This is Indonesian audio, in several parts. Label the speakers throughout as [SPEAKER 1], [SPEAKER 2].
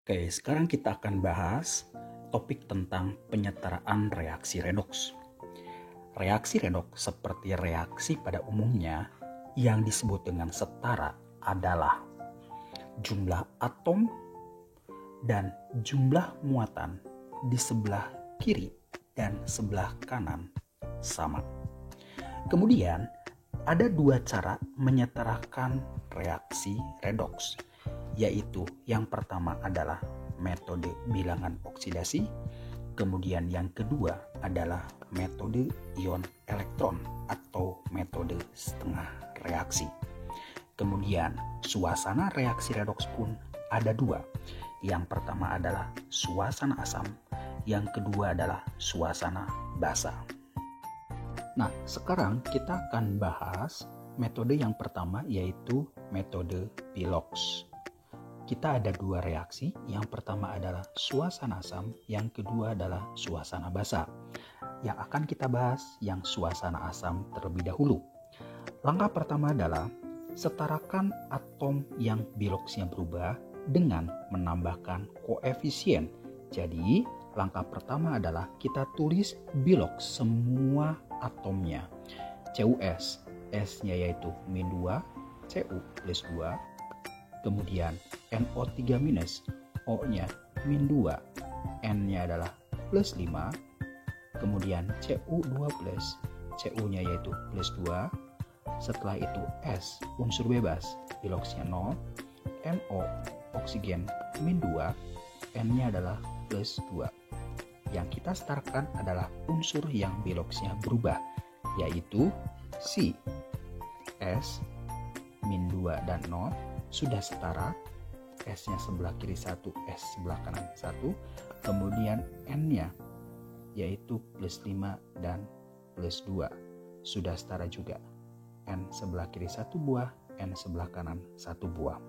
[SPEAKER 1] Oke, sekarang kita akan bahas topik tentang penyetaraan reaksi redoks. Reaksi redoks seperti reaksi pada umumnya yang disebut dengan setara adalah jumlah atom dan jumlah muatan di sebelah kiri dan sebelah kanan sama. Kemudian ada dua cara menyetarakan reaksi redoks, yaitu yang pertama adalah metode bilangan oksidasi, kemudian yang kedua adalah metode ion elektron atau metode setengah reaksi. Kemudian suasana reaksi redoks pun ada dua. Yang pertama adalah suasana asam, yang kedua adalah suasana basa. Nah, sekarang kita akan bahas metode yang pertama, yaitu metode Bilox. Kita ada dua reaksi, yang pertama adalah suasana asam, yang kedua adalah suasana basa. Yang akan kita bahas yang suasana asam terlebih dahulu. Langkah pertama adalah setarakan atom yang Biloxnya berubah dengan menambahkan koefisien. Jadi, langkah pertama adalah kita tulis Bilox semua atomnya. CuS, S-nya yaitu min 2, Cu plus 2, kemudian NO3 minus, O-nya min 2, N-nya adalah plus 5, kemudian Cu2 plus, Cu-nya yaitu plus 2, setelah itu S, unsur bebas, Biloxnya 0, NO, oksigen min 2, N-nya adalah plus 2. Yang kita setarakan adalah unsur yang Biloxnya berubah, yaitu C. S min 2 dan 0 sudah setara, S-nya sebelah kiri 1, S sebelah kanan 1, kemudian N-nya yaitu plus 5 dan plus 2 sudah setara juga, N sebelah kiri 1 buah, N sebelah kanan 1 buah.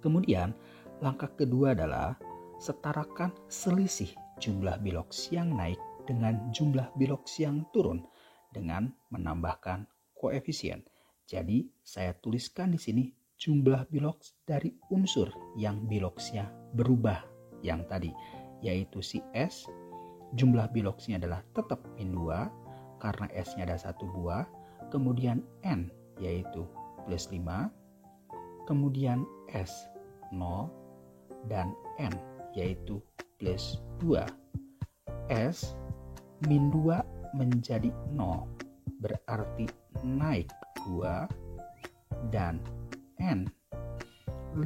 [SPEAKER 1] Kemudian langkah kedua adalah setarakan selisih jumlah Bilox yang naik dengan jumlah Bilox yang turun dengan menambahkan koefisien. Jadi saya tuliskan di sini jumlah Bilox dari unsur yang Biloxnya berubah yang tadi, yaitu si S. Jumlah Biloxnya adalah tetap min 2 karena S-nya ada 1 buah, kemudian N yaitu plus 5, kemudian S 0 dan N yaitu plus 2. S min 2 menjadi 0 berarti naik 2, dan N 5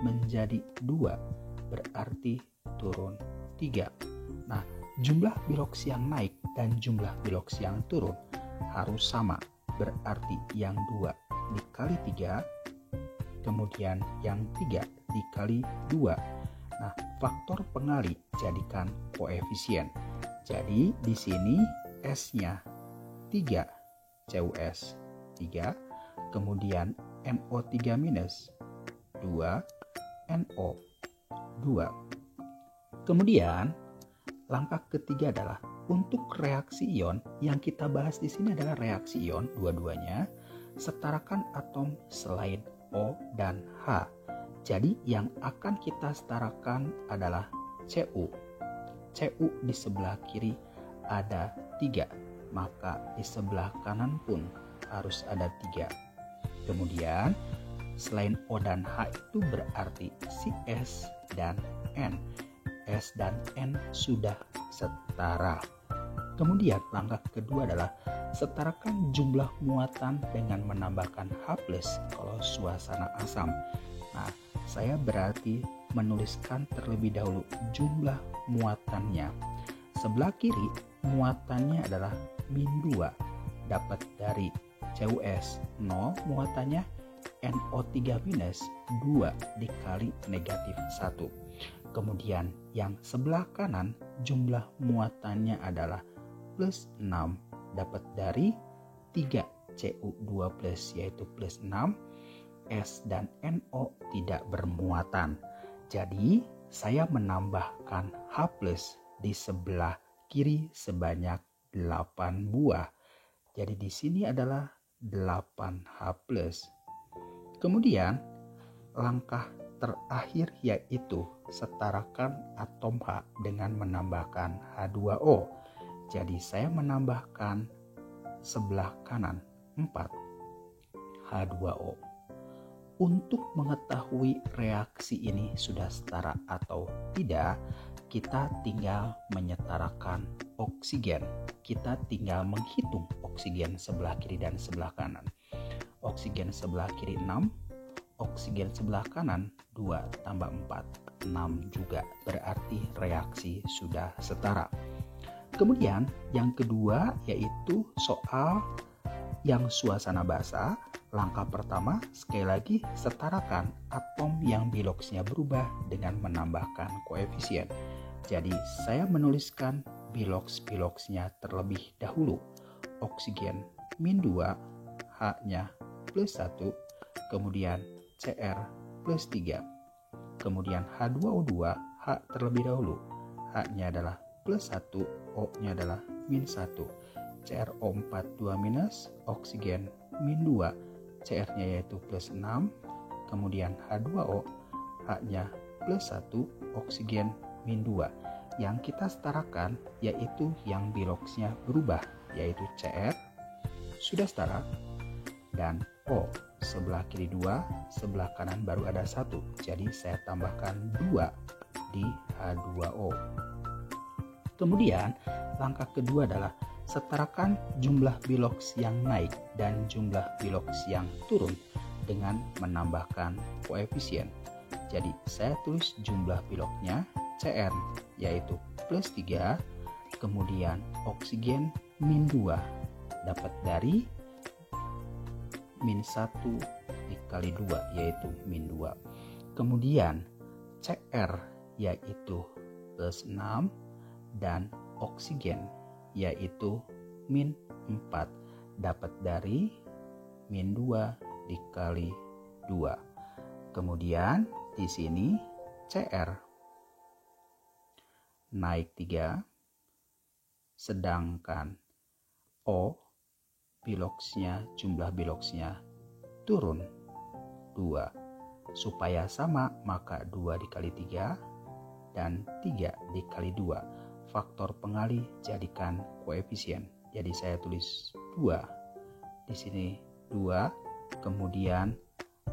[SPEAKER 1] menjadi 2 berarti turun 3. Nah, jumlah Bilox yang naik dan jumlah Bilox yang turun harus sama, berarti yang 2 dikali 3, kemudian yang 3 dikali 2. Nah, faktor pengali jadikan koefisien. Jadi di sini S-nya 3, CuS 3, kemudian NO3 minus 2, NO 2. Kemudian langkah ketiga adalah untuk reaksi ion. Yang kita bahas di sini adalah reaksi ion dua-duanya. Setarakan atom selain O dan H. Jadi yang akan kita setarakan adalah Cu. Cu di sebelah kiri ada 3, maka di sebelah kanan pun harus ada 3. Kemudian selain O dan H itu berarti si S dan N. S dan N sudah setara. Kemudian langkah kedua adalah setarakan jumlah muatan dengan menambahkan H+ kalau suasana asam. Nah, saya berarti menuliskan terlebih dahulu jumlah muatannya. Sebelah kiri muatannya adalah min 2, dapat dari CuS 0 muatannya, NO3 minus 2 dikali negatif 1. Kemudian yang sebelah kanan jumlah muatannya adalah plus 6, dapat dari 3 Cu2 plus yaitu plus 6, S dan NO tidak bermuatan. Jadi saya menambahkan H+ di sebelah kiri sebanyak 8 buah. Jadi di sini adalah 8H+. Kemudian langkah terakhir yaitu setarakan atom H dengan menambahkan H2O. Jadi saya menambahkan sebelah kanan 4 H2O. Untuk mengetahui reaksi ini sudah setara atau tidak, kita tinggal menyetarakan oksigen. Kita tinggal menghitung oksigen sebelah kiri dan sebelah kanan. Oksigen sebelah kiri 6, oksigen sebelah kanan 2 tambah 4, 6 juga. Berarti reaksi sudah setara. Kemudian yang kedua yaitu soal yang suasana basa. Langkah pertama, sekali lagi setarakan atom yang biloksnya berubah dengan menambahkan koefisien. Jadi saya menuliskan biloks-biloksnya terlebih dahulu. Oksigen -2, H-nya +1, kemudian Cr +3, kemudian H2O2, H terlebih dahulu. H-nya adalah +1, O-nya adalah -1. CrO4 2-, oksigen -2, Cr-nya yaitu +6, kemudian H2O, H-nya +1, oksigen -2. Yang kita setarakan yaitu yang biloksnya berubah, yaitu Cr, sudah setara, dan O, sebelah kiri 2, sebelah kanan baru ada 1. Jadi saya tambahkan 2 di H2O. Kemudian langkah kedua adalah setarakan jumlah biloks yang naik dan jumlah biloks yang turun dengan menambahkan koefisien. Jadi saya tulis jumlah biloknya Cr yaitu +3, kemudian oksigen -2 dapat dari -1 dikali 2 yaitu -2. Kemudian Cr yaitu +6 dan oksigen yaitu -4 dapat dari -2 dikali 2. Kemudian di sini Cr naik 3, sedangkan O biloksnya, jumlah biloksnya turun 2. Supaya sama maka 2 dikali 3 dan 3 dikali 2. Faktor pengalih jadikan koefisien. Jadi saya tulis 2. Di sini 2. Kemudian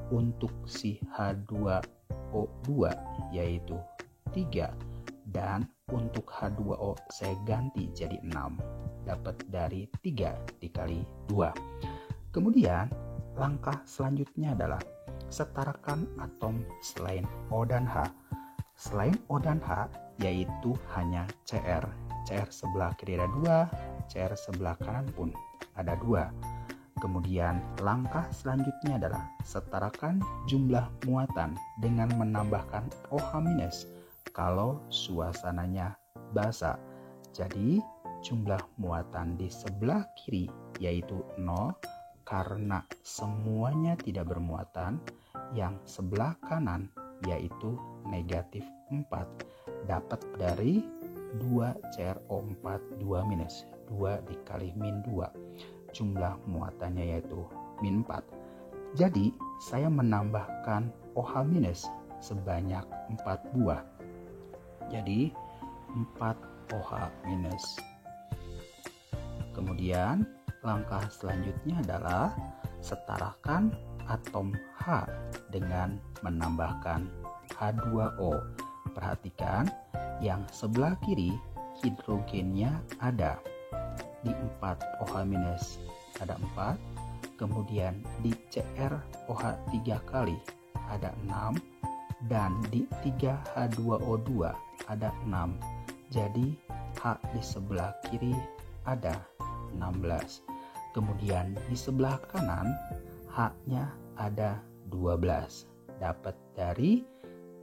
[SPEAKER 1] untuk si H2O2 yaitu 3, dan untuk H2O saya ganti jadi 6. Dapat dari 3 dikali 2. Kemudian langkah selanjutnya adalah setarakan atom selain O dan H. Selain O dan H yaitu hanya Cr. Cr sebelah kiri ada 2, Cr sebelah kanan pun ada 2. Kemudian langkah selanjutnya adalah setarakan jumlah muatan dengan menambahkan OH- kalau suasananya basa. Jadi jumlah muatan di sebelah kiri yaitu 0 karena semuanya tidak bermuatan. Yang sebelah kanan yaitu -4 dapat dari 2 CrO4 2-, 2 dikali -2. Jumlah muatannya yaitu -4. Jadi saya menambahkan OH- sebanyak 4 buah. Jadi 4 OH-. Kemudian langkah selanjutnya adalah setarakan atom H dengan menambahkan H2O. Perhatikan yang sebelah kiri hidrogennya ada di 4 OH- ada 4, kemudian di CrOH 3 kali ada 6, dan di 3H2O2 ada 6. Jadi H di sebelah kiri ada 16. Kemudian di sebelah kanan H-nya ada 12. Dapat dari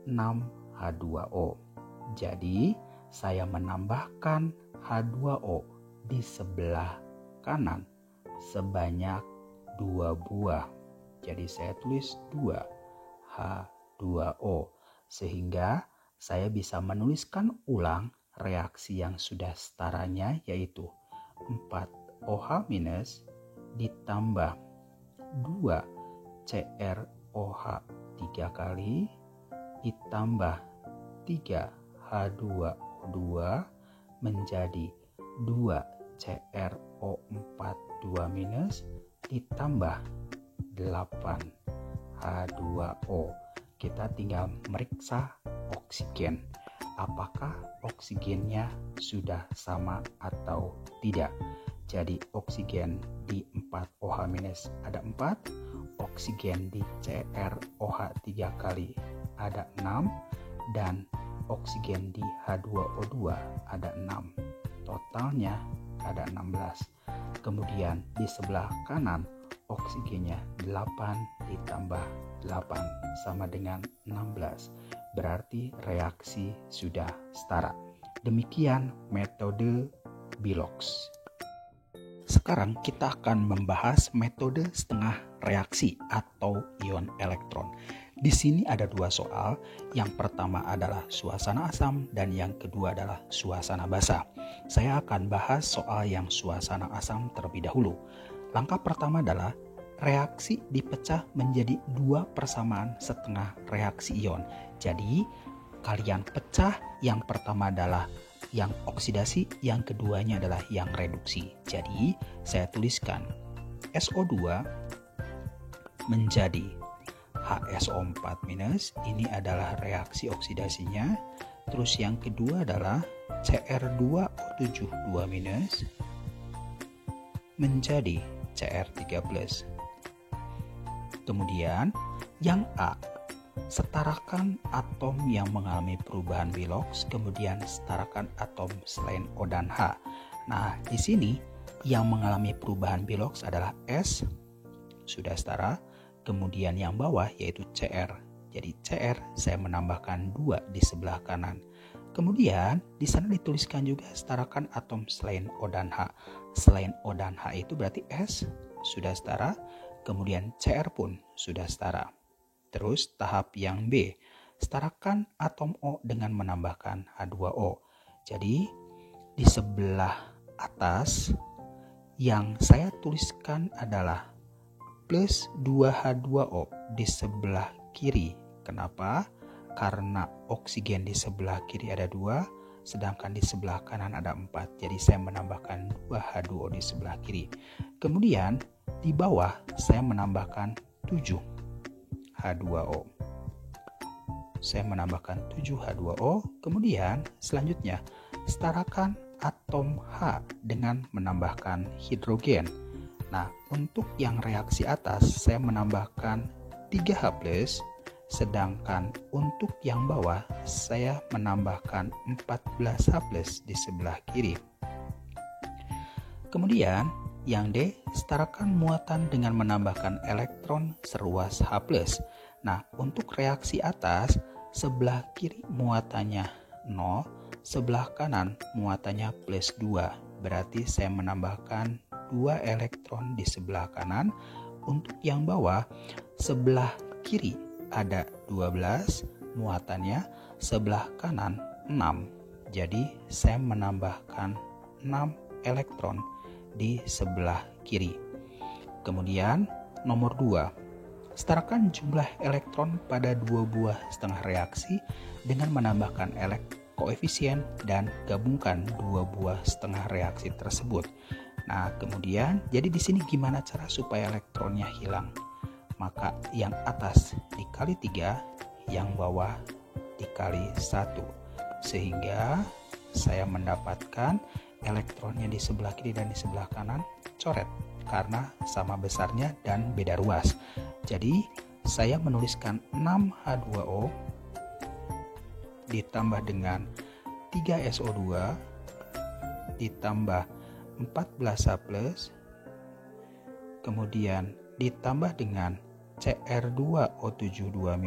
[SPEAKER 1] 6H2O. Jadi saya menambahkan H2O di sebelah kanan sebanyak 2 buah. Jadi saya tulis 2 H2O, sehingga saya bisa menuliskan ulang reaksi yang sudah setaranya yaitu 4 OH- ditambah 2 CrOH 3 kali ditambah 3H2O2 menjadi 2CrO4 2- ditambah 8H2O. Kita tinggal meriksa oksigen. Apakah oksigennya sudah sama atau tidak? Jadi oksigen di 4OH- ada 4, oksigen di CrOH 3 kali ada 6, dan oksigen di H2O2 ada 6. Totalnya ada 16. Kemudian di sebelah kanan oksigennya 8 ditambah 8 sama dengan 16. Berarti reaksi sudah setara. Demikian metode Bilox. Sekarang kita akan membahas metode setengah reaksi atau ion elektron. Di sini ada 2 soal. Yang pertama adalah suasana asam dan yang kedua adalah suasana basa. Saya akan bahas soal yang suasana asam terlebih dahulu. Langkah pertama adalah reaksi dipecah menjadi 2 persamaan setengah reaksi ion. Jadi kalian pecah, yang pertama adalah yang oksidasi, yang keduanya adalah yang reduksi. Jadi saya tuliskan SO2 menjadi HSO4-, ini adalah reaksi oksidasinya. Terus yang kedua adalah Cr2O7 2- menjadi Cr3+. Kemudian yang A, setarakan atom yang mengalami perubahan Bilox, kemudian setarakan atom selain O dan H. Nah, di sini yang mengalami perubahan Bilox adalah S, sudah setara. Kemudian yang bawah yaitu Cr. Jadi Cr saya menambahkan 2 di sebelah kanan. Kemudian di sana dituliskan juga setarakan atom selain O dan H. Selain O dan H itu berarti S sudah setara. Kemudian Cr pun sudah setara. Terus tahap yang B, setarakan atom O dengan menambahkan H2O. Jadi di sebelah atas yang saya tuliskan adalah plus 2H2O di sebelah kiri. Kenapa? Karena oksigen di sebelah kiri ada 2, sedangkan di sebelah kanan ada 4. Jadi saya menambahkan 2H2O di sebelah kiri. Kemudian di bawah saya menambahkan 7H2O. Saya menambahkan 7H2O. Kemudian selanjutnya setarakan atom H dengan menambahkan hidrogen. Nah, untuk yang reaksi atas saya menambahkan 3H+, sedangkan untuk yang bawah saya menambahkan 14H+ di sebelah kiri. Kemudian yang D, setarakan muatan dengan menambahkan elektron seruas H+. Nah, untuk reaksi atas sebelah kiri muatannya 0, sebelah kanan muatannya plus 2. Berarti saya menambahkan 2 elektron di sebelah kanan. Untuk yang bawah sebelah kiri ada 12 muatannya, sebelah kanan 6. Jadi saya menambahkan 6 elektron di sebelah kiri. Kemudian nomor 2, setarakan jumlah elektron pada 2 buah setengah reaksi dengan menambahkan koefisien dan gabungkan 2 buah setengah reaksi tersebut. Nah, kemudian jadi di sini gimana cara supaya elektronnya hilang? Maka yang atas dikali 3, yang bawah dikali 1. Sehingga saya mendapatkan elektronnya di sebelah kiri dan di sebelah kanan coret karena sama besarnya dan beda ruas. Jadi saya menuliskan 6H2O ditambah dengan 3SO2 ditambah 14H+, kemudian ditambah dengan Cr2O7 2-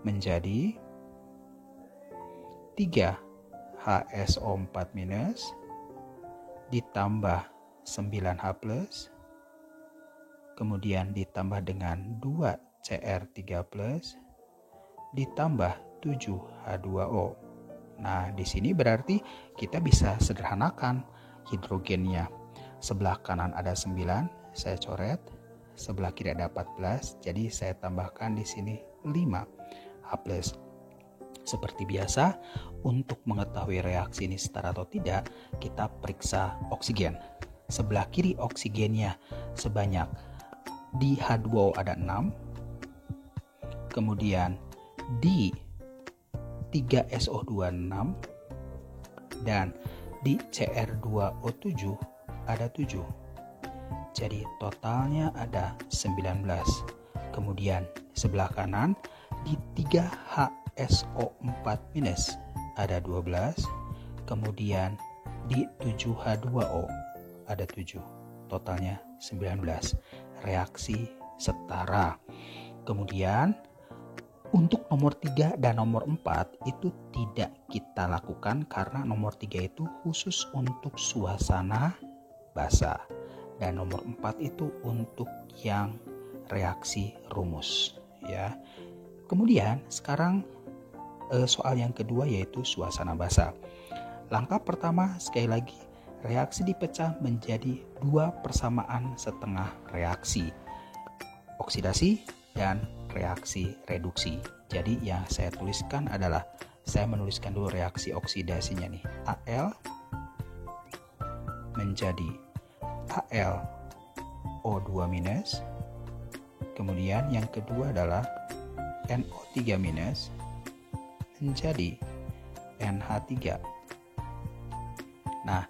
[SPEAKER 1] menjadi 3HSO4- ditambah 9H+, kemudian ditambah dengan 2Cr3+, ditambah 7H2O. Nah, di sini berarti kita bisa sederhanakan hidrogennya. Sebelah kanan ada 9, saya coret. Sebelah kiri ada 14, jadi saya tambahkan di sini 5H+. Seperti biasa, untuk mengetahui reaksi ini setara atau tidak, kita periksa oksigen. Sebelah kiri oksigennya sebanyak di H2O ada 6, kemudian di 3SO2 6, dan di Cr2O7 ada 7. Jadi totalnya ada 19. Kemudian sebelah kanan di 3HSO4- ada 12. Kemudian di 7H2O ada 7. Totalnya 19. Reaksi setara. Kemudian untuk nomor 3 dan nomor 4 itu tidak kita lakukan karena nomor 3 itu khusus untuk suasana basah. Dan nomor 4 itu untuk yang reaksi rumus, ya. Kemudian sekarang soal yang kedua yaitu suasana basah. Langkah pertama, sekali lagi, reaksi dipecah menjadi 2 persamaan setengah reaksi, oksidasi dan reaksi reduksi. Jadi yang saya tuliskan adalah, saya menuliskan dulu reaksi oksidasinya nih, Al menjadi AlO2-, kemudian yang kedua adalah NO3- menjadi NH3. Nah,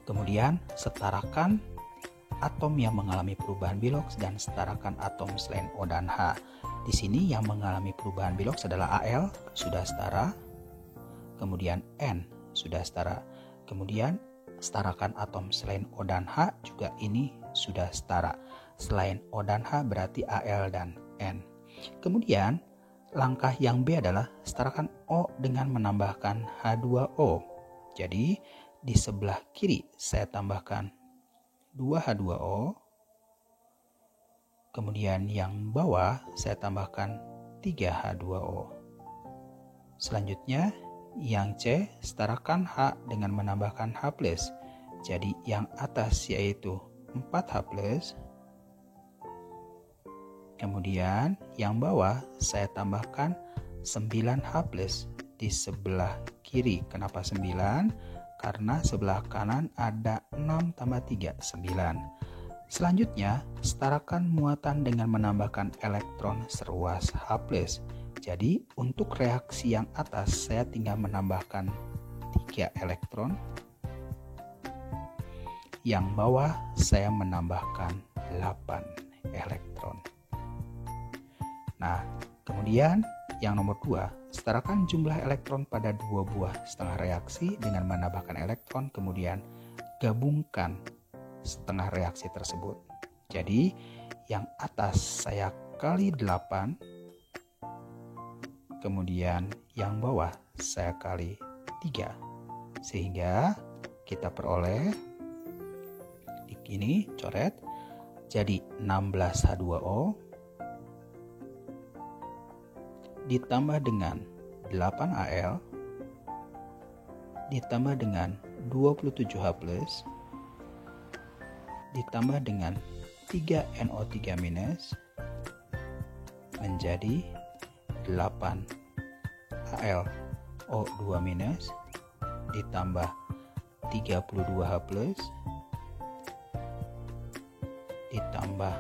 [SPEAKER 1] kemudian setarakan atom yang mengalami perubahan biloks dan setarakan atom selain O dan H. Di sini yang mengalami perubahan biloks adalah Al, sudah setara. Kemudian N sudah setara. Kemudian setarakan atom selain O dan H juga ini sudah setara. Selain O dan H berarti Al dan N. Kemudian langkah yang B adalah setarakan O dengan menambahkan H2O. Jadi di sebelah kiri saya tambahkan 2H2O. Kemudian yang bawah saya tambahkan 3H2O. Selanjutnya yang C, setarakan H dengan menambahkan H+. Jadi yang atas yaitu 4H+. Kemudian yang bawah saya tambahkan 9H+ di sebelah kiri. Kenapa 9? Karena sebelah kanan ada 6 tambah 3, 9. Selanjutnya, setarakan muatan dengan menambahkan elektron seruas H+. Jadi, untuk reaksi yang atas, saya tinggal menambahkan 3 elektron. Yang bawah, saya menambahkan 8 elektron. Nah, kemudian yang nomor 2, setarakan jumlah elektron pada 2 buah setengah reaksi dengan menambahkan elektron, kemudian gabungkan setengah reaksi tersebut. Jadi yang atas saya kali 8, kemudian yang bawah saya kali 3, sehingga kita peroleh di sini coret jadi 16H2O ditambah dengan 8Al ditambah dengan 27H+ ditambah dengan 3NO3- menjadi 8AlO2- ditambah 32H+ ditambah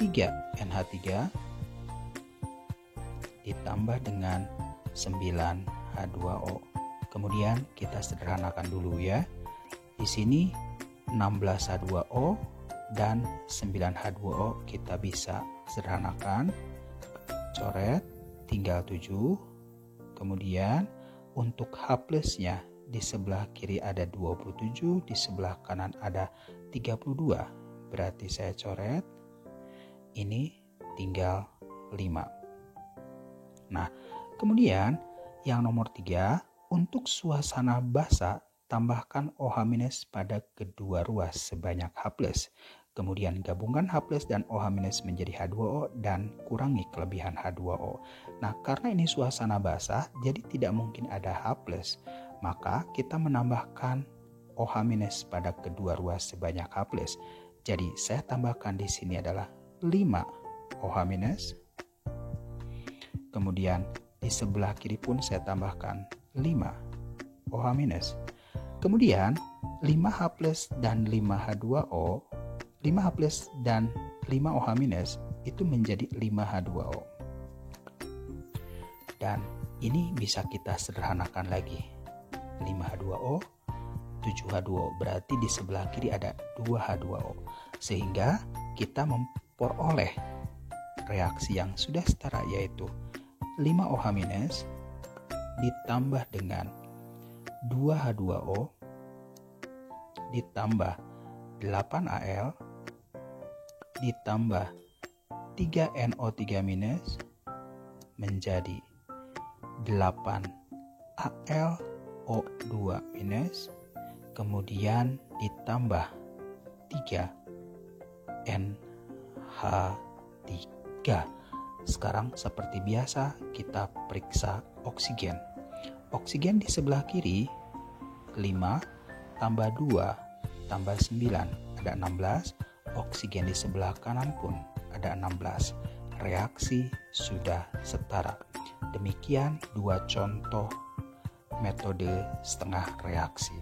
[SPEAKER 1] 3NH3 ditambah dengan 9H2O. Kemudian kita sederhanakan dulu ya. Di sini 16H2O dan 9H2O kita bisa sederhanakan. Coret tinggal 7. Kemudian untuk H+-nya di sebelah kiri ada 27, di sebelah kanan ada 32. Berarti saya coret ini tinggal 5. Nah, kemudian yang nomor 3, untuk suasana basah tambahkan OH- pada kedua ruas sebanyak H+. Kemudian gabungkan H+ dan OH- menjadi H2O dan kurangi kelebihan H2O. Nah, karena ini suasana basah, jadi tidak mungkin ada H+. Maka kita menambahkan OH- pada kedua ruas sebanyak H+. Jadi saya tambahkan di sini adalah 5 OH-. Kemudian di sebelah kiri pun saya tambahkan 5 OH-. Kemudian 5H+ dan 5H2O, 5H+ dan 5 OH- itu menjadi 5H2O. Dan ini bisa kita sederhanakan lagi. 5H2O, 7H2O, berarti di sebelah kiri ada 2H2O. Sehingga kita memperoleh reaksi yang sudah setara, yaitu 5 OH- ditambah dengan 2H2O ditambah 8Al ditambah 3NO3- menjadi 8AlO2-, kemudian ditambah 3NH3. Sekarang seperti biasa kita periksa oksigen. Oksigen di sebelah kiri 5 tambah 2 tambah 9 ada 16. Oksigen di sebelah kanan pun ada 16. Reaksi sudah setara. Demikian 2 contoh metode setengah reaksi.